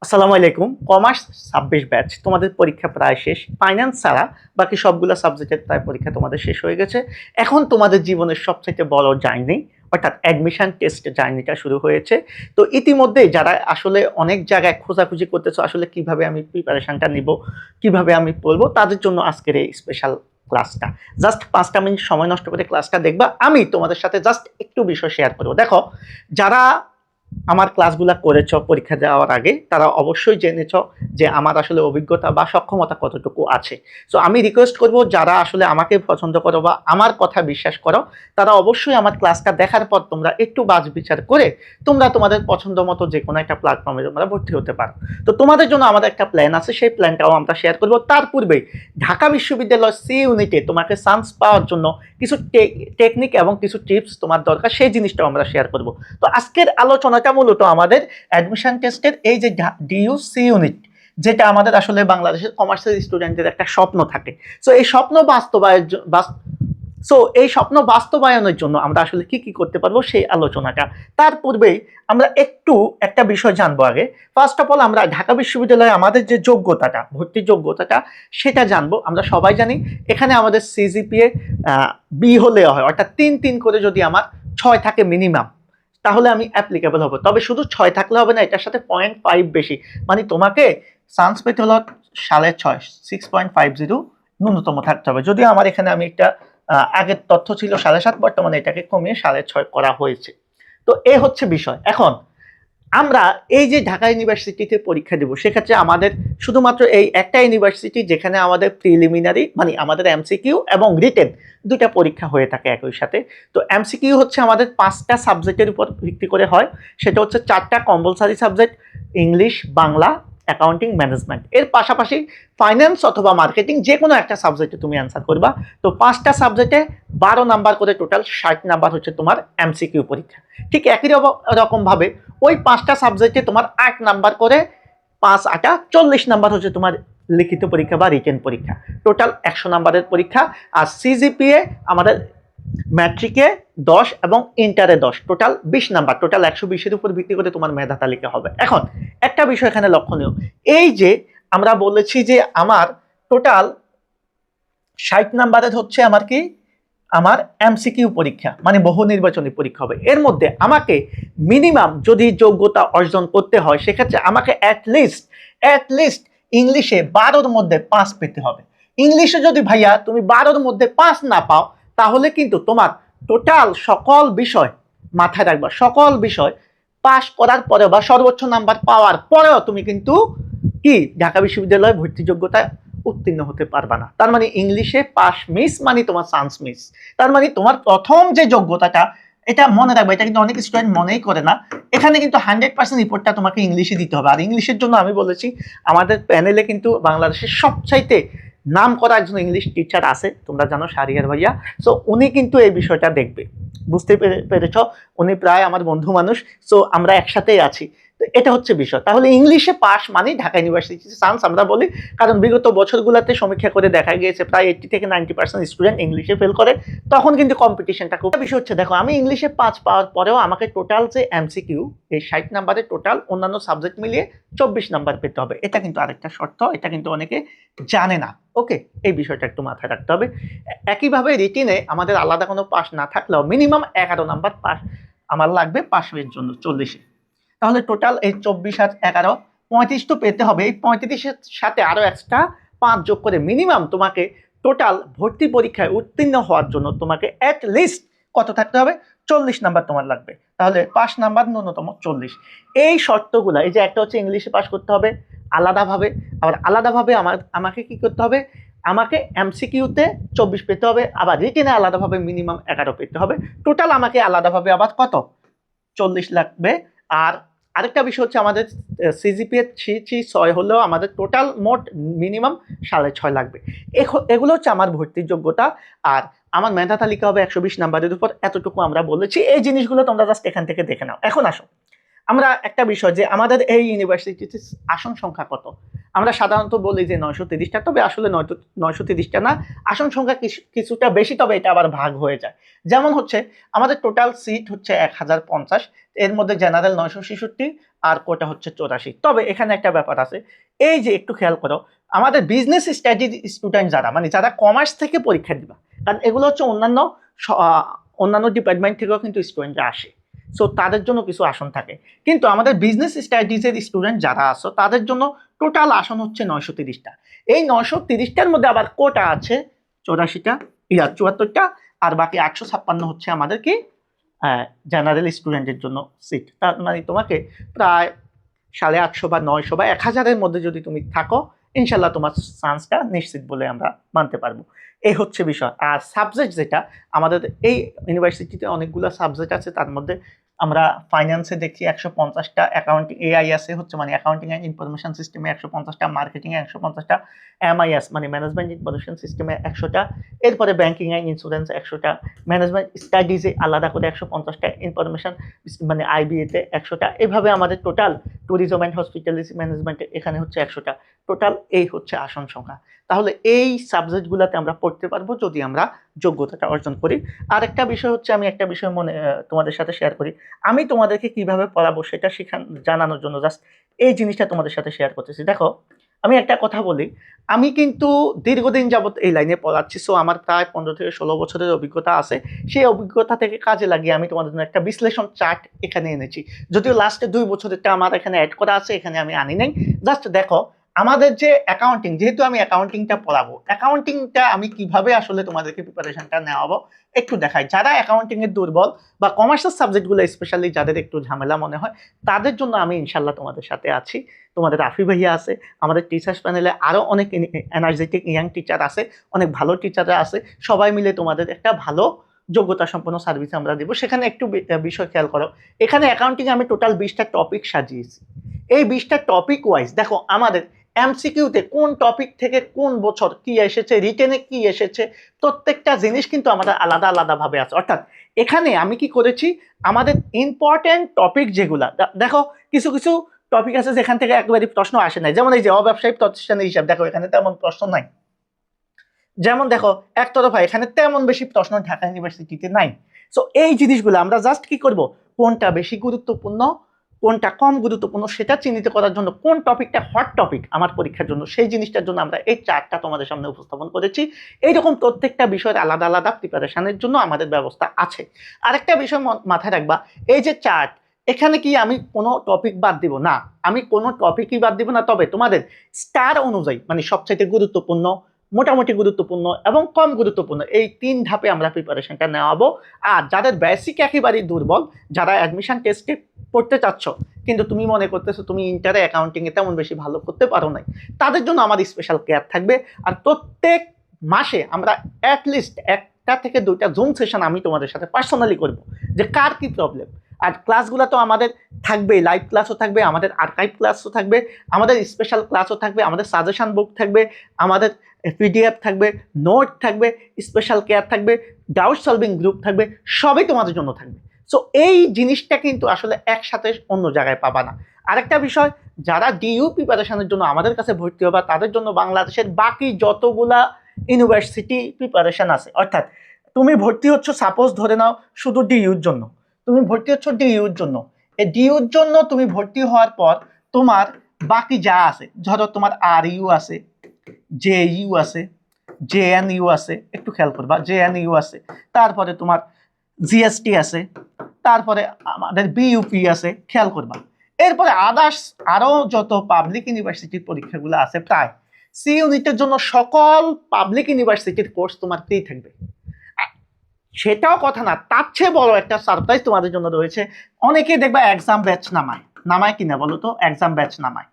আসসালামু আলাইকুম। Commerce ২৬ batch তোমাদের পরীক্ষা প্রায় শেষ। ফাইনান্স ছাড়া বাকি সবগুলো সাবজেক্টের প্রায় পরীক্ষা তোমাদের শেষ হয়ে গেছে। এখন তোমাদের জীবনের সবচাইতে বড় জার্নি অর্থাৎ অ্যাডমিশন টেস্ট জার্নিটা শুরু হয়েছে। তো ইতিমধ্যেই যারা আসলে অনেক জায়গায় খোঁজাখুঁজি করতেছো আসলে কিভাবে আমি প্রিপারেশনটা নিব, কিভাবে আমি পড়বো, তাদের জন্য আজকের এই স্পেশাল ক্লাসটা। জাস্ট ৫টা মিনিট সময় নষ্ট করে ক্লাসটা দেখবা। আমি তোমাদের সাথে জাস্ট একটু বিষয় শেয়ার করব। দেখো, যারা আমার ক্লাসগুলা করেছ পরীক্ষা দেওয়ার আগে তারা অবশ্যই জেনেছ যে আমার আসলে অভিজ্ঞতা বা সক্ষমতা কতটুকু আছে। সো আমি রিকোয়েস্ট করব, যারা আসলে আমাকে পছন্দ করো বা আমার কথা বিশ্বাস করো, তারা অবশ্যই আমার ক্লাসটা দেখার পর তোমরা একটু বাছ বিচার করে তোমরা তোমাদের পছন্দ মতো যে কোনো একটা প্ল্যাটফর্মে তোমরা ভর্তি হতে পারো। তো তোমাদের জন্য আমাদের একটা প্ল্যান আছে, সেই প্ল্যানটাও আমরা শেয়ার করব। তার পূর্বেই ঢাকা বিশ্ববিদ্যালয় সি ইউনিটে তোমাকে চান্স পাওয়ার জন্য কিছু টেকনিক এবং কিছু টিপস তোমার দরকার, সেই জিনিসটাও আমরা শেয়ার করব। তো আজকের আলোচনাটা মূলত আমাদের অ্যাডমিশন টেস্টের এই যে ডিইউ সি ইউনিট, যেটা আমাদের আসলে বাংলাদেশের কমার্সের স্টুডেন্টদের একটা স্বপ্ন থাকে। সো এই স্বপ্ন বাস্তবায়নের জন্য আমরা আসলে কি কি করতে পারবো সেই আলোচনাটা। তার পূর্বেই আমরা একটু একটা বিষয় জানবো আগে। ফার্স্ট অফ অল আমরা ঢাকা বিশ্ববিদ্যালয়ে আমাদের যে যোগ্যতাটা, ভর্তির যোগ্যতাটা, সেটা জানবো। আমরা সবাই জানি এখানে আমাদের সিজিপিএ বি হলে হয়, অর্থাৎ ৩ করে যদি আমার ৬ থাকে মিনিমাম, তাহলে আমি অ্যাপ্লিকেবল হবো। তবে শুধু ৬ থাকলে হবে না, এটার সাথে 0.5 বেশি, মানে তোমাকে চান্স পেতে হলো ৬.৫, 6.50 ন্যূনতম থাকতে হবে। যদিও আমার এখানে আমি একটা আগের তথ্য ছিল ৭.৫, বর্তমানে এটাকে কমিয়ে ৬.৫ করা হয়েছে। তো এ হচ্ছে বিষয়। এখন আমরা এই যে ঢাকা ইউনিভার্সিটিতে পরীক্ষা দেব, সেক্ষেত্রে আমাদের শুধুমাত্র এই একটা ইউনিভার্সিটি যেখানে আমাদের প্রিলিমিনারি মানে আমাদের এমসিকিউ এবং রিটেন দুটা পরীক্ষা হয়ে থাকে একই সাথে। তো এমসিকিউ হচ্ছে আমাদের 5টা সাবজেক্টের উপর ভিত্তি করে হয়। সেটা হচ্ছে 4টা compulsory subject, English, Bangla, accounting, management. এর পাশাপাশি ফাইন্যান্স অথবা মার্কেটিং যে কোনো একটা সাবজেক্টে তুমি অ্যান্সার করবা। তো 5টা সাবজেক্টে 12 নাম্বার করে, টোটাল 60 নাম্বার হচ্ছে তোমার এমসিকিউ পরীক্ষা। ঠিক একই রকম ভাবে ওই 5টা সাবজেক্টে তোমার 8 নাম্বার করে, 5 8 40 নাম্বার হচ্ছে তোমার লিখিত পরীক্ষা বা রিটেন পরীক্ষা। টোটাল 100 নাম্বারের পরীক্ষা। আর সিজিপিএ আমাদের ম্যাট্রিকে 10 এবং ইন্টারে 10, টোটাল 20 নাম্বার। টোটাল 120-এর উপর ভিত্তি করে তোমার মেধা তালিকা হবে। এখন একটা বিষয় এখানে লক্ষণীয়, এই যে আমরা বলেছি যে আমার টোটাল 60 নাম্বারের হচ্ছে আমার এমসিকিউ পরীক্ষা, মানে বহু নির্বাচনী পরীক্ষা হবে। এর মধ্যে আমাকে মিনিমাম যদি যোগ্যতা অর্জন করতে হয়, সেক্ষেত্রে আমাকে অ্যাটলিস্ট ইংলিশে 12-র মধ্যে 5 পেতে হবে। ইংলিশে যদি ভাইয়া তুমি 12-র মধ্যে 5 না পাও, তাহলে কিন্তু তোমার টোটাল সকল বিষয়, মাথায় রাখবা, সকল বিষয় পাস করার পরেও বা সর্বোচ্চ নাম্বার পাওয়ার পরেও তুমি কিন্তু কি ঢাকা বিশ্ববিদ্যালয়ে ভর্তি যোগ্যতা উত্তীর্ণ হতে পারবা না। তার মানে ইংলিশে পাস মিস মানে তোমার চান্স মিস। তার মানে তোমার প্রথম যে যোগ্যতাটা, এটা মনে রাখবে, এটা কিন্তু অনেক স্টুডেন্ট মনেই করে না। এখানে কিন্তু 100% রিপোর্টটা তোমাকে ইংলিশে দিতে হবে। আর ইংলিশের জন্য আমি বলেছি, আমাদের প্যানেলে কিন্তু বাংলাদেশের সবচাইতে নাম করা একজন ইংলিশ টিচার আছে, তোমরা জানো, শাহরিয়ার ভাইয়া। সো উনি কিন্তু এই বিষয়টা দেখবে। বুঝতে পেরেছ, উনি প্রায় আমার বন্ধু মানুষ। সো আমরা একসাথেই আছি। তো এটা হচ্ছে বিষয়। তাহলে ইংলিশে পাস মানে ঢাকা ইউনিভার্সিটিতে চান্স আমরা বলি, কারণ বিগত বছরগুলোতে সমীক্ষা করে দেখা গিয়েছে প্রায় 80 থেকে 90% স্টুডেন্ট ইংলিশে ফেল করে। তখন কিন্তু কম্পিটিশনটা খুব। বিষয় হচ্ছে, দেখো, আমি ইংলিশে 5 পাওয়ার পরেও আমাকে টোটাল যে এমসিকিউ, এই 60 নাম্বারের টোটাল অন্যান্য সাবজেক্ট মিলিয়ে 24 নাম্বার পেতে হবে। এটা কিন্তু আরেকটা শর্ত, এটা কিন্তু অনেকে জানে না। ওকে, এই বিষয়টা একটু মাথায় রাখতে হবে। একইভাবে রিটিনে আমাদের আলাদা কোনো পাস না থাকলেও মিনিমাম 11 নাম্বার পাস আমার লাগবে পাশের জন্য 40-এ। তাহলে টোটাল এই 24 আর 11 35 তো পেতে হবে। এই 35-এর সাথে আরো এক্সট্রা 5 যোগ করে মিনিমাম তোমাকে টোটাল ভর্তি পরীক্ষায় উত্তীর্ণ হওয়ার জন্য তোমাকে অ্যাট লিস্ট কত থাকতে হবে? 40 নাম্বার তোমার লাগবে। তাহলে পাস নাম্বার ন্যূনতম 40। এই শর্তগুলো, এই যে একটা হচ্ছে ইংলিশে পাস করতে হবে আলাদাভাবে, আবার আলাদাভাবে আমাকে কি করতে হবে, আমাকে এমসিকিউতে 24 পেতে হবে, আবার রিটেনে আলাদাভাবে মিনিমাম 11 পেতে হবে। টোটাল আমাকে আলাদাভাবে আবার কত? 40 লাগবে। আর আরেকটা বিষয় হচ্ছে, আমাদের সিজিপিএ 6 হলেও আমাদের টোটাল মোট মিনিমাম 6.5 লাগবে। এগুলো হচ্ছে আমার ভর্তির যোগ্যতা। আর আমার মেধা তালিকা হবে 120 নাম্বারের উপর। এতটুকু আমরা বলেছি। এই জিনিসগুলো তোমরা জাস্ট এখান থেকে দেখে নাও। এখন আসো আমরা একটা বিষয়, যে আমাদের এই ইউনিভার্সিটিতে আসন সংখ্যা কত। আমরা সাধারণত বলি যে 930টা, তবে আসলে 930টা না, আসন সংখ্যা কিছুটা বেশি, তবে এটা আবার ভাগ হয়ে যায়। যেমন হচ্ছে আমাদের টোটাল সিট হচ্ছে 1050, এর মধ্যে জেনারেল 966 আর কোটা হচ্ছে 84। তবে এখানে একটা ব্যাপার আছে, এই যে একটু খেয়াল করো, আমাদের বিজনেস স্টাডিজ স্টুডেন্ট যারা, মানে যারা কমার্স থেকে পরীক্ষা দিবা, কারণ এগুলো হচ্ছে অন্যান্য ডিপার্টমেন্ট থেকেও কিন্তু স্টুডেন্টরা আসে, সো তাদের জন্য কিছু আসন থাকে। কিন্তু আমাদের বিজনেস স্টাডিজের স্টুডেন্ট যারা আছো তাদের জন্য টোটাল আসন হচ্ছে 930টা। এই 930টার মধ্যে আবার কোটা আছে 84টা, 74টা, আর বাকি 856 হচ্ছে আমাদের কি জেনারেল স্টুডেন্টের জন্য সিট। তার মানে তোমাকে প্রায় 850 বা 900 বা 1000-এর মধ্যে যদি তুমি থাকো, ইনশাল্লাহ তোমার চান্সটা নিশ্চিত বলে আমরা মানতে পারবো। এই হচ্ছে বিষয়। আর সাবজেক্ট যেটা, আমাদের এই ইউনিভার্সিটিতে অনেকগুলো সাবজেক্ট আছে, তার মধ্যে আমরা ফাইন্যান্সে দেখি 150টা, অ্যাকাউন্টিং এআইএস হচ্ছে মানে অ্যাকাউন্টিং অ্যান্ড ইনফরমেশন সিস্টেমে 150টা, মার্কেটিং এ 150টা, এমআইএস মানে ম্যানেজমেন্ট ইনফরমেশন সিস্টেমে 100টা, এরপরে ব্যাংকিং অ্যান্ড ইন্স্যুরেন্স 100টা, ম্যানেজমেন্ট স্টাডিজে আলাদা করে 150টা, ইনফরমেশন মানে আইবিএতে 100টা, এভাবে আমাদের টোটাল ট্যুরিজম অ্যান্ড হসপিটালিটি ম্যানেজমেন্টে এখানে হচ্ছে 100টা, টোটাল এই হচ্ছে আসন সংখ্যা। তাহলে এই সাবজেক্টগুলোতে আমরা পড়তে পারবো যদি আমরা যোগ্যতাটা অর্জন করি। আর একটা বিষয় হচ্ছে, আমি একটা বিষয় তোমাদের সাথে শেয়ার করি, আমি তোমাদেরকে কিভাবে পড়াবো সেটা জানানোর জন্য জাস্ট এই জিনিসটা তোমাদের সাথে শেয়ার করতেছি। দেখো, আমি একটা কথা বলি, আমি কিন্তু দীর্ঘদিন যাবত এই লাইনে পড়াচ্ছি, সো আমার প্রায় 15 থেকে 16 বছরের অভিজ্ঞতা আছে। সেই অভিজ্ঞতা থেকে কাজে লাগিয়ে আমি তোমাদের জন্য একটা বিশ্লেষণ চার্ট এখানে এনেছি, যদিও লাস্টে 2 বছরেরটা আমার এখানে অ্যাড করা আছে, এখানে আমি আনি নাই। জাস্ট দেখো, আমাদের যে অ্যাকাউন্টিং, যেহেতু আমি অ্যাকাউন্টিংটা পড়াবো, অ্যাকাউন্টিংটা আমি কিভাবে আসলে তোমাদেরকে প্রিপারেশনটা নেওয়াবো একটু দেখাই। যারা অ্যাকাউন্টিং এর দুর্বল বা কমার্সের সাবজেক্টগুলো স্পেশালি যাদের একটু ঝামেলা মনে হয়, তাদের জন্য আমি ইনশাল্লাহ তোমাদের সাথে আছি। তোমাদের রাফি ভাইয়া আছে, আমাদের টিচার্স প্যানেলে আরও অনেক এনার্জেটিক ইয়াং টিচার আছে, অনেক ভালো টিচাররা আছে, সবাই মিলে তোমাদের একটা ভালো যোগ্যতা সম্পন্ন সার্ভিস আমরা দেবো। সেখানে একটু বিষয় খেয়াল করো, এখানে অ্যাকাউন্টিং আমি টোটাল 20টা টপিক সাজিয়েছি। এই 20টা টপিক ওয়াইজ দেখো, আমাদের এমসিকিউতে কোন টপিক থেকে কোন বছর কি এসেছে, রিটেনে কি এসেছে, প্রত্যেকটা জিনিস কিন্তু আমাদের আলাদা আলাদাভাবে আছে। অর্থাৎ এখানে আমি কি করেছি, আমাদের ইম্পর্টেন্ট টপিক যেগুলা, দেখো কিছু কিছু টপিক আছে যেখান থেকে একবারই প্রশ্ন আসে নাই, যেমন এই যে অব্যবসায়িক প্রতিষ্ঠানের হিসাব, দেখো এখানে তেমন প্রশ্ন নাই। যেমন দেখো একতরফা, এখানে তেমন বেশি প্রশ্ন ঢাকা ইউনিভার্সিটিতে নাই। সো এই জিনিসগুলো আমরা জাস্ট কি করব, কোনটা বেশি গুরুত্বপূর্ণ কোনটা কম গুরুত্বপূর্ণ সেটা চিহ্নিত করার জন্য, কোন টপিকটা হট টপিক আমার পরীক্ষার জন্য, সেই জিনিসটার জন্য আমরা এই চার্টটা তোমাদের সামনে উপস্থাপন করেছি। এইরকম প্রত্যেকটা বিষয়ের আলাদা আলাদা প্রিপারেশনের জন্য আমাদের ব্যবস্থা আছে। আরেকটা বিষয় মাথায় রাখবা, এই যে চার্ট, এখানে কি আমি কোনো টপিক বাদ দিব না, আমি কোনো টপিকই বাদ দিব না, তবে তোমাদের স্টার অনুযায়ী মানে সবচাইতে গুরুত্বপূর্ণ, মোটামুটি গুরুত্বপূর্ণ এবং কম গুরুত্বপূর্ণ, এই 3 ধাপে আমরা প্রিপারেশনটা নেওয়াবো। আর যাদের বেসিক একেবারেই দুর্বল, যারা অ্যাডমিশন টেস্টে পড়তে চাচ্ছ কিন্তু তুমি মনে করতেছো তুমি ইন্টারে অ্যাকাউন্টিং এ তেমন বেশি ভালো করতে পারো নাই, তাদের জন্য আমার স্পেশাল কেয়ার থাকবে। আর প্রত্যেক মাসে আমরা অ্যাটলিস্ট 1টা থেকে 2টা জুম সেশন আমি তোমাদের সাথে পার্সোনালি করব, যে কার কি প্রবলেম। আর ক্লাসগুলো তো আমাদের থাকবেই, লাইভ ক্লাসও থাকবে, আমাদের আর্কাইভ ক্লাসও থাকবে, আমাদের স্পেশাল ক্লাসও থাকবে, আমাদের সাজেশন বুক থাকবে, আমাদের পিডিএফ থাকবে, নোট থাকবে, স্পেশাল কেয়ার থাকবে, ডাউট সলভিং গ্রুপ থাকবে, সবই তোমাদের জন্য থাকবে। সো এই জিনিসটা কিন্তু আসলে একসাথে অন্য জায়গায় পাবা না। আরেকটা বিষয়, যারা ডিইউ প্রিপারেশনের জন্য আমাদের কাছে ভর্তি হবে, তাদের জন্য বাংলাদেশের বাকি যতগুলা ইউনিভার্সিটি প্রিপারেশন আছে, অর্থাৎ তুমি ভর্তি হচ্ছ, সাপোজ ধরে নাও শুধু ডিইউর জন্য তুমি ভর্তি হচ্ছ, ডিইউর জন্য, এই ডিইউর জন্য তুমি ভর্তি হওয়ার পর তোমার বাকি যা আছে, ধরো তোমার আর ইউ আছে, জেইউ আছে, জেএনইউ আছে, একটু খেয়াল করবা, জেএনইউ আছে, তারপরে তোমার জিএসটি আছে, তারপরে আমাদের বিইউপি আছে, খেয়াল করবা। এরপরে আদার্স আরো যত পাবলিক ইউনিভার্সিটির পরীক্ষাগুলো আছে, প্রায় সি ইউনিটের জন্য সকল পাবলিক ইউনিভার্সিটির কোর্স তোমার ফ্রি থাকবে। সেটাও কথা না, তার চেয়ে বড় একটা সারপ্রাইজ তোমাদের জন্য রয়েছে। অনেকেই দেখবা এক্সাম ব্যাচ নামায় কিনা বলো তো, এক্সাম ব্যাচ নামায়,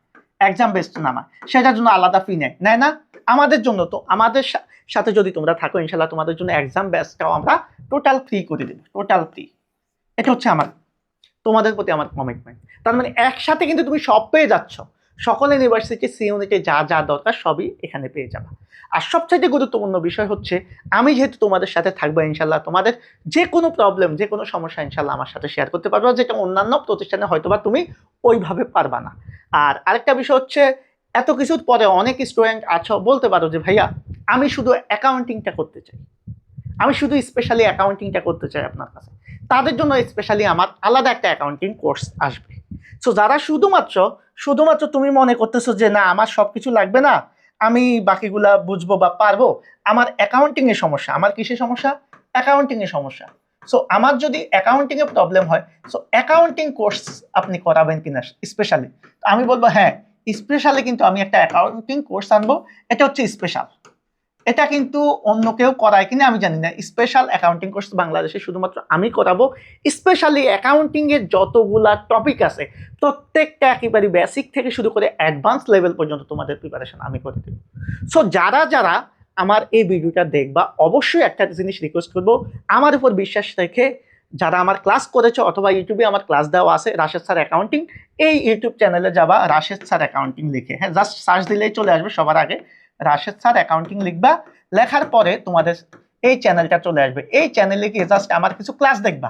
সেটার জন্য আলাদা ফি নেয় না। আমাদের জন্য তো, আমাদের সাথে যদি তোমরা থাকো, ইনশাল্লাহ তোমাদের জন্য এক্সাম ব্যাচটাও আমরা টোটাল ফ্রি করে দেবো, টোটাল ফ্রি। এটা হচ্ছে আমার তোমাদের প্রতি আমার কমিটমেন্ট। তার মানে একসাথে কিন্তু তুমি সব পেয়ে যাচ্ছ, সকল ইউনিভার্সিটি সি ইউনিটে যা যা দরকার সবই এখানে পেয়ে যাবে। আর সবচাইতে গুরুত্বপূর্ণ বিষয় হচ্ছে, আমি যেহেতু তোমাদের সাথে থাকবো, ইনশাল্লাহ তোমাদের যে কোনো প্রবলেম, যে কোনো সমস্যা ইনশাল্লাহ আমার সাথে শেয়ার করতে পারবো, যেটা অন্যান্য প্রতিষ্ঠানে হয়তোবা তুমি ওইভাবে পারবা না। আর আরেকটা বিষয় হচ্ছে, এত কিছুর পরে অনেক স্টুডেন্ট আছো বলতে পারো যে ভাইয়া আমি শুধু অ্যাকাউন্টিংটা করতে চাই, আমি শুধু স্পেশালি অ্যাকাউন্টিংটা করতে চাই আপনার কাছে। তাদের জন্য স্পেশালি আমার আলাদা একটা অ্যাকাউন্টিং কোর্স আসবে। সো যারা শুধুমাত্র শুধুমাত্র তুমি মনে করতেছো যে না আমার সব কিছু লাগবে না, আমি বাকিগুলা বুঝবো বা পারবো, আমার অ্যাকাউন্টিং এর সমস্যা, আমার কিসের সমস্যা? অ্যাকাউন্টিং এর সমস্যা। সো আমার যদি অ্যাকাউন্টিং এ প্রবলেম হয়, সো অ্যাকাউন্টিং কোর্স আপনি করাবেন কিনা স্পেশালি? আমি বলবো হ্যাঁ, স্পেশালি কিন্তু আমি একটা অ্যাকাউন্টিং কোর্স আনবো, এটা হচ্ছে স্পেশাল। এটা কিন্তু অন্য কেউ করায় কিনা আমি জানি না। স্পেশাল অ্যাকাউন্টিং কোর্স বাংলাদেশে শুধুমাত্র আমি করাবো। স্পেশালি অ্যাকাউন্টিং এর যতগুলা টপিক আছে প্রত্যেকটা একেবারে বেসিক থেকে শুরু করে অ্যাডভান্স লেভেল পর্যন্ত তোমাদের প্রিপারেশন আমি করে দেব। সো যারা যারা আমার এই ভিডিওটা দেখবা অবশ্যই একটা জিনিস রিকোয়েস্ট করবো, আমার উপর বিশ্বাস রেখে যারা আমার ক্লাস করেছে অথবা ইউটিউবে আমার ক্লাস দেওয়া আছে রাশেদ স্যার অ্যাকাউন্টিং, এই ইউটিউব চ্যানেলে যাবা রাশেদ স্যার অ্যাকাউন্টিং লিখে, হ্যাঁ জাস্ট সার্চ দিলেই চলে আসবে। সবার আগে রাশেদ স্যার অ্যাকাউন্টিং লিখবা, লেখার পরে তোমাদের এই চ্যানেলটা চলে আসবে। এই চ্যানেলে গিয়ে জাস্ট আমার কিছু ক্লাস দেখবা,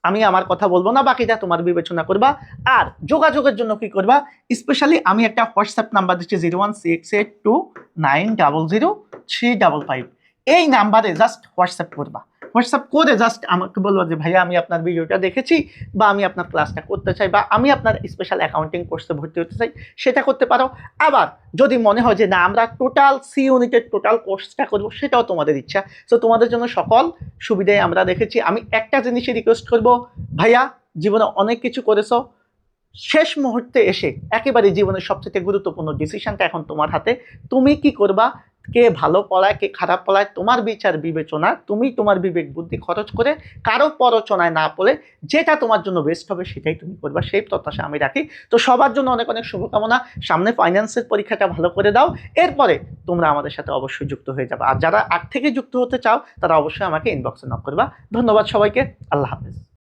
আমি আমার কথা বলবো না, বাকিটা তোমার বিবেচনা করবা। আর যোগাযোগের জন্য কি করবা, স্পেশালি আমি একটা হোয়াটসঅ্যাপ নাম্বার দিচ্ছি 01682900355, এই নাম্বারে জাস্ট হোয়াটসঅ্যাপ করবা। হোয়াটসঅ্যাপ করে জাস্ট আমাকে বলবো যে ভাইয়া আমি আপনার ভিডিওটা দেখেছি, বা আমি আপনার ক্লাসটা করতে চাই, বা আমি আপনার স্পেশাল অ্যাকাউন্টিং কোর্সে ভর্তি হতে চাই, সেটা করতে পারো। আবার যদি মনে হয় যে না আমরা টোটাল সি ইউনিটের টোটাল কোর্সটা করবো, সেটাও তোমাদের ইচ্ছা। তো তোমাদের জন্য সকল সুবিধায় আমরা দেখেছি। আমি একটা জিনিসই রিকোয়েস্ট করবো, ভাইয়া জীবনে অনেক কিছু করেছো, শেষ মুহূর্তে এসে একেবারে জীবনের সবচেয়ে গুরুত্বপূর্ণ ডিসিশনটা এখন তোমার হাতে। তুমি কি করবা, কে ভালো পড়ায় কে খারাপ পড়ায় তোমার বিচার বিবেচনা, তুমি তোমার বিবেক বুদ্ধি খরচ করে কারো প্ররোচনায় না পড়ে যেটা তোমার জন্য বেস্ট হবে সেটাই তুমি করবা, সেই প্রত্যাশা আমি রাখি। তো সবার জন্য অনেক অনেক শুভকামনা। সামনে ফাইন্যান্সের পরীক্ষাটা ভালো করে দাও, এরপরে তোমরা আমাদের সাথে অবশ্যই যুক্ত হয়ে যাবে। আর যারা আগ থেকে যুক্ত হতে চাও তারা অবশ্যই আমাকে ইনবক্সে নক করবা। ধন্যবাদ সবাইকে, আল্লাহ হাফেজ।